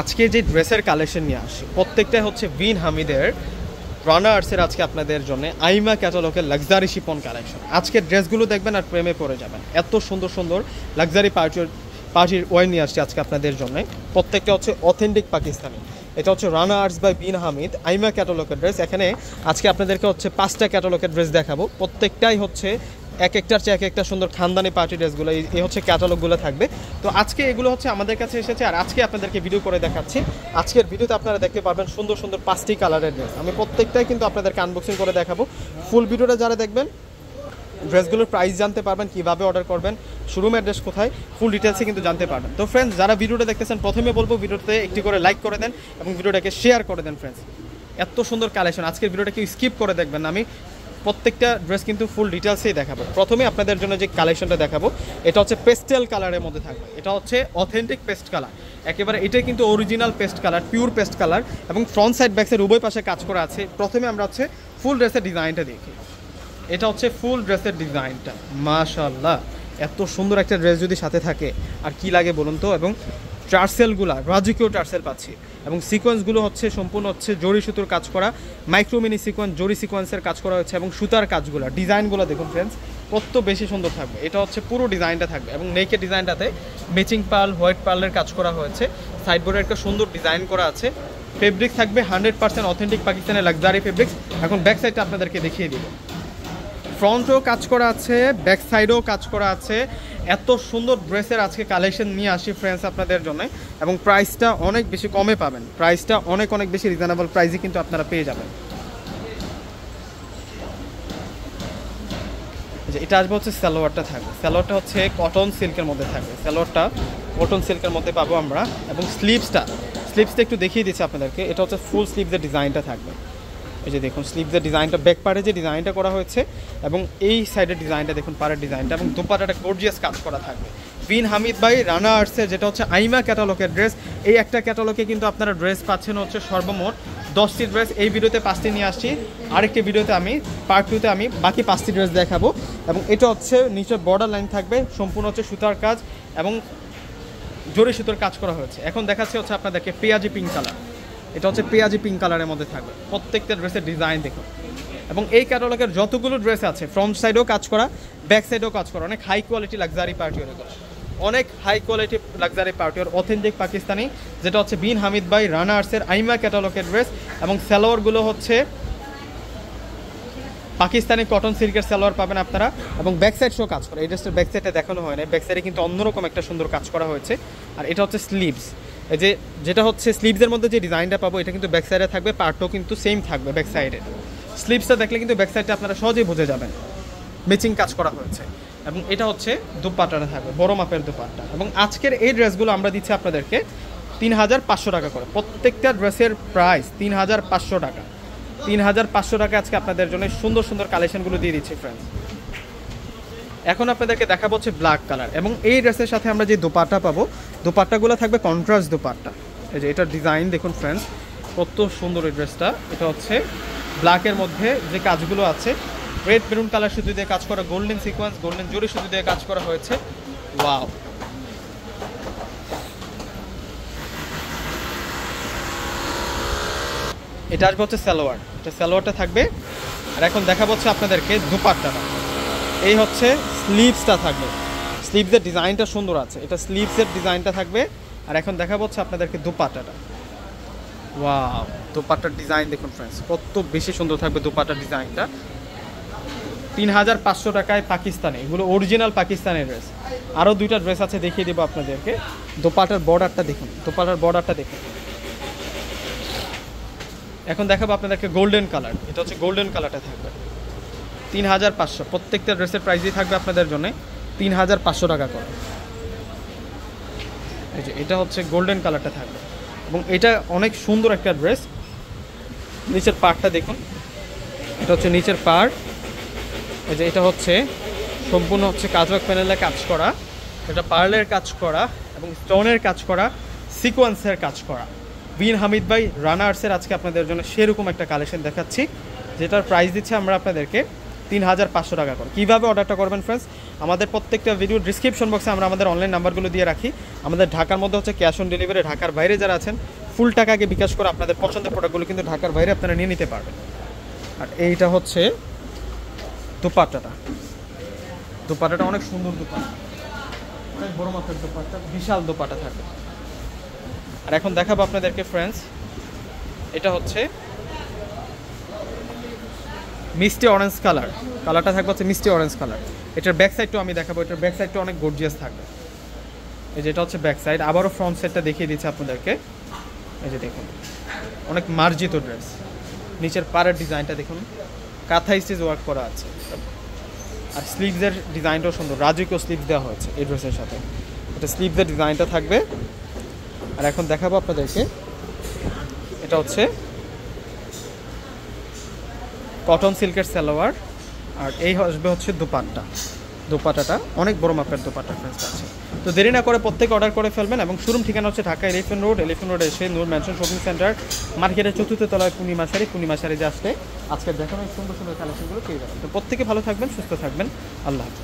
আজকে যে ড্রেসের কালেকশন নিয়ে আসি প্রত্যেকটাই হচ্ছে বিন হামিদের রানা আর্টসের আজকে আপনাদের জন্য আইমা ক্যাটালগের লাক্সারি শিপন কালেকশন। আজকের ড্রেসগুলো দেখবেন আর প্রেমে পড়ে যাবেন, এত সুন্দর সুন্দর লাক্সারি পার্টির ওয়ার নিয়ে আসছি আজকে আপনাদের জন্য। প্রত্যেকটা হচ্ছে অথেন্টিক পাকিস্তানি। এটা হচ্ছে রানা আর্টস বাই বিন হামিদ আইমা ক্যাটালগের ড্রেস। এখানে আজকে আপনাদেরকে হচ্ছে 5টা ক্যাটালগের ড্রেস দেখাবো, প্রত্যেকটাই হচ্ছে এক একটার চেয়ে এক একটা সুন্দর খানদানি পার্টি ড্রেসগুলো এই হচ্ছে ক্যাটালগুলো থাকবে। তো আজকে এগুলো হচ্ছে আমাদের কাছে এসেছে আর আজকে আপনাদেরকে ভিডিও করে দেখাচ্ছি। আজকের ভিডিওতে আপনারা দেখতে পারবেন সুন্দর সুন্দর 5টি কালারের ড্রেস। আমি প্রত্যেকটাই কিন্তু আপনাদেরকে আনবক্সিং করে দেখাবো। ফুল ভিডিওটা যারা দেখবেন ড্রেসগুলোর প্রাইস জানতে পারবেন, কীভাবে অর্ডার করবেন, শোরুম অ্যাড্রেস কোথায়, ফুল ডিটেলসে কিন্তু জানতে পারবেন। তো ফ্রেন্ডস, যারা ভিডিওটা দেখতেছেন প্রথমে বলবো ভিডিওতে একটি করে লাইক করে দেন এবং ভিডিওটাকে শেয়ার করে দেন। ফ্রেন্ডস, এত সুন্দর কালেকশন, আজকের ভিডিওটা কেউ স্কিপ করে দেখবেন না। আমি প্রত্যেকটা ড্রেস কিন্তু ফুল ডিটেলসেই দেখাবো। প্রথমে আপনাদের জন্য যে কালেকশনটা দেখাবো এটা হচ্ছে পেস্টেল কালারের মধ্যে থাকবে। এটা হচ্ছে অথেন্টিক পেস্ট কালার, একেবারে এটাই কিন্তু original paste colour, pure paste colour এবং ফ্রন্ট সাইড ব্যাক সাইড উভয় পাশে কাজ করা আছে। প্রথমে আমরা হচ্ছে ফুল ড্রেসের ডিজাইনটা দেখি। এটা হচ্ছে ফুল ড্রেসের ডিজাইনটা, মাশাআল্লাহ এত সুন্দর একটা ড্রেস যদি সাথে থাকে আর কি লাগে বলুন তো। এবং টার্সেলগুলো রাজকীয় টার্সেল পাচ্ছি এবং সিকোয়েন্সগুলো হচ্ছে সম্পূর্ণ হচ্ছে জরি সুতোর কাজ করা, মাইক্রোমিনি সিকোয়েন্স জরি সিকোয়েন্সের কাজ করা হচ্ছে এবং সুতার কাজগুলো ডিজাইনগুলো দেখুন ফ্রেন্ডস কত বেশি সুন্দর থাকবে। এটা হচ্ছে পুরো ডিজাইনটা থাকবে এবং নেকের ডিজাইনটাতে ম্যাচিং পার্ল হোয়াইট পার্লের কাজ করা হয়েছে। সাইডবোর্ডে একটা সুন্দর ডিজাইন করা আছে। ফেব্রিক থাকবে 100% অথেন্টিক পাকিস্তানের লাক্সারি ফেব্রিক্স। এখন ব্যাক সাইডটা আপনাদেরকে দেখিয়ে দিব। ফ্রন্টেও কাজ করা আছে, ব্যাক সাইডেও কাজ করা আছে। এত সুন্দর ড্রেসের আজকে কালেকশন নিয়ে আসি ফ্রেন্ডস আপনাদের জন্য এবং প্রাইসটা অনেক বেশি কমে পাবেন। প্রাইসটা অনেক বেশি রিজনেবল প্রাইসে কিন্তু আপনারা পেয়ে যাবেন। এটা আসবে হচ্ছে সালোয়ারটা থাকবে, সালোয়ারটা হচ্ছে কটন সিল্কের মধ্যে থাকবে। সালোয়ারটা কটন সিল্কের মধ্যে পাবো আমরা এবং স্লিভসটা একটু দেখিয়ে দিচ্ছি আপনাদেরকে। এটা হচ্ছে ফুল স্লিভসের ডিজাইনটা থাকবে। এই যে দেখুন স্লিভসের ডিজাইনটা, ব্যাক পার্টে যে ডিজাইনটা করা হয়েছে এবং এই সাইডের ডিজাইনটা দেখুন, পাড়ের ডিজাইনটা এবং দুপাট্টাটা গর্জিয়াস কাজ করা থাকবে। বিন হামিদ ভাই রানা আর্টসের যেটা হচ্ছে আইমা ক্যাটালগের ড্রেস। এই একটা ক্যাটালগে কিন্তু আপনারা ড্রেস পাচ্ছেন হচ্ছে সর্বমোট 10টি ড্রেস। এই ভিডিওতে 5টি নিয়ে আসছি, আরেকটি ভিডিওতে আমি পার্ট 2তে আমি বাকি 5টি ড্রেস দেখাবো। এবং এটা হচ্ছে নিচে বর্ডার লাইন থাকবে, সম্পূর্ণ হচ্ছে সুতার কাজ এবং জরি সুতোর কাজ করা হয়েছে। এখন দেখাচ্ছে হচ্ছে আপনাদেরকে পেঁয়াজি পিঙ্ক কালার। এটা হচ্ছে পেঁয়াজি পিঙ্ক কালারের মধ্যে থাকবে। প্রত্যেকটা ড্রেসের ডিজাইন দেখুন এবং এই ক্যাটালগের যতগুলো ড্রেস আছে ফ্রন্ট সাইডেও কাজ করা, ব্যাক সাইডেও কাজ করা। অনেক হাই কোয়ালিটি লাক্সারি পার্টিওর, এগুলো অনেক high quality luxury party wear authentic Pakistani, যেটা হচ্ছে বিন হামিদ ভাই রানা আর্টসের আইমা ক্যাটালগের ড্রেস। এবং সালোয়ারগুলো হচ্ছে পাকিস্তানি কটন সিল্কের সালোয়ার পাবেন আপনারা এবং ব্যাক সাইড শো কাজ করা। এই ড্রেসটার ব্যাক সাইডে দেখানো হয় না, ব্যাক সাইডে কিন্তু অন্যরকম একটা সুন্দর কাজ করা হয়েছে। আর এটা হচ্ছে স্লিভস, এই যে যেটা হচ্ছে স্লিভসের মধ্যে যে ডিজাইনটা পাবো এটা কিন্তু ব্যাক সাইডে থাকবে, পার্টও কিন্তু সেম থাকবে ব্যাক সাইডে। স্লিভসটা দেখলে কিন্তু ব্যাক সাইডটা আপনারা সহজেই বুঝে যাবেন, ম্যাচিং কাজ করা হয়েছে। এবং এটা হচ্ছে দুপাট্টাটা থাকবে, বড় মাপের দুপাট্টা। এবং আজকের এই ড্রেসগুলো আমরা দিচ্ছি আপনাদেরকে 3500 টাকা করে। প্রত্যেকটা ড্রেসের প্রাইস 3500 টাকা। 3500 টাকা আজকে আপনাদের জন্য সুন্দর সুন্দর কালেকশনগুলো দিয়ে দিচ্ছি ফ্রেন্ডস। এখন আপনাদেরকে দেখাবো হচ্ছে ব্ল্যাক কালার এবং এই ড্রেসের সাথে আমরা যে দোপাট্টা পাবো, দোপাট্টাগুলো থাকবে কন্ট্রাস্ট দোপাট্টা। এই যে এটার ডিজাইন দেখুন ফ্রেন্ডস কত সুন্দর এই ড্রেসটা। এটা হচ্ছে ব্ল্যাকের মধ্যে যে কাজগুলো আছে, রেড মেরুন কালার সুতো দিয়ে কাজ করা, গোল্ডেন সিকোয়েন্স গোল্ডেন জরি সুতো দিয়ে কাজ করা হয়েছে। ওয়াও, এটা আসবে হচ্ছে সালোয়ার। এটা সালোয়ারটা থাকবে। আর এখন দেখাবো হচ্ছে আপনাদেরকে দুপাট্টাটা। এই হচ্ছে স্লিভসটা থাকবে, স্লিভসের ডিজাইনটা সুন্দর আছে, এটা স্লিভসের ডিজাইনটা থাকবে। আর এখন দেখাবো হচ্ছে আপনাদেরকে দুপাট্টাটা। ওয়াও, দুপাট্টার ডিজাইন দেখুন ফ্রেন্ডস কত বেশি সুন্দর থাকবে দুপাট্টার ডিজাইনটা। 3500 টাকায় পাকিস্তানি, এগুলো অরিজিনাল পাকিস্তানের ড্রেস। আরও 2টা ড্রেস আছে দেখিয়ে দেবো আপনাদেরকে। দুপাট্টার বর্ডারটা দেখুন, দুপাট্টার বর্ডারটা দেখুন। এখন দেখাবো আপনাদেরকে গোল্ডেন কালার। এটা হচ্ছে গোল্ডেন কালারটা থাকবে 3500। প্রত্যেকটা ড্রেসের প্রাইসই থাকবে আপনাদের জন্য 3500 টাকা করে। এই যে এটা হচ্ছে গোল্ডেন কালারটা থাকবে এবং এটা অনেক সুন্দর একটা ড্রেস। নিচের পার্টটা দেখুন, এটা হচ্ছে নিচের পার্ট। এই যে এটা হচ্ছে সম্পূর্ণ হচ্ছে কাজওয়ার্ক প্যানেলে কাজ করা, এটা পার্লের কাজ করা এবং স্টোনের কাজ করা, সিকোয়েন্সের কাজ করা। বিন হামিদ ভাই রানা আর্টসের আজকে আপনাদের জন্য সেরকম একটা কালেকশন দেখাচ্ছি, যেটার প্রাইস দিচ্ছে আমরা আপনাদেরকে 3500 টাকা করে। কীভাবে অর্ডারটা করবেন ফ্রেন্ডস, আমাদের প্রত্যেকটা ভিডিও ডিসক্রিপশন বক্সে আমরা আমাদের অনলাইন নাম্বারগুলো দিয়ে রাখি। আমাদের ঢাকার মধ্যে হচ্ছে ক্যাশ অন ডেলিভারি, ঢাকার বাইরে যারা আছেন ফুল টাকা আগে বিকাশ করে আপনাদের পছন্দের প্রোডাক্টগুলো কিন্তু ঢাকার বাইরে আপনারা নিয়ে নিতে পারবেন। আর এইটা হচ্ছে দোপাট্টাটা, দোপাট্টাটা অনেক সুন্দর দোপাট্টা, অনেক বড় মাপের দোপাট্টা, বিশাল দোপাট্টা থাকবে। আর এখন দেখাবো আপনাদেরকে ফ্রেন্ডস, এটা হচ্ছে মিষ্টি অরেঞ্জ কালার, কালারটা থাকবে হচ্ছে মিষ্টি অরেঞ্জ কালার। এটার ব্যাক সাইডটাও আমি দেখাবো, এটার ব্যাক সাইডটা অনেক গর্জিয়াস থাকবে। এই যেটা হচ্ছে ব্যাক সাইড, আবারও ফ্রন্ট সাইডটা দেখিয়ে দিচ্ছি আপনাদেরকে। এই যে দেখুন অনেক মার্জিত ড্রেস, নিচের পাড়ের ডিজাইনটা দেখুন কাঁথা স্টিচ ওয়ার্ক করা আছে, আর স্লিভসের ডিজাইনটাও সুন্দর, রাজকীয় স্লিভস দেওয়া হয়েছে এই ড্রেসের সাথে। এটা স্লিভসের ডিজাইনটা থাকবে। আর এখন দেখাবো আপনাদেরকে, এটা হচ্ছে কটন সিল্কের সালোয়ার, আর এই আসবে হচ্ছে দোপাট্টা। দোপাট্টাটা অনেক বড় মাপের দোপাট্টা ফ্রেন্ডস আছে। তো দেরি না করে প্রত্যেকে অর্ডার করে ফেলবেন। এবং শোরুম ঠিকানা হচ্ছে ঢাকা এলিফ্যান্ট রোড এসে নূর ম্যানশন শপিং সেন্টার মার্কেটের 4th তলায় পূর্ণিমা শাড়ি যে আসলে আজকে দেখানো সুন্দর সুন্দর কালেকশনগুলো পেয়ে যাবেন। তো প্রত্যেকে ভালো থাকবেন, সুস্থ থাকবেন, আল্লাহ হাফেজ।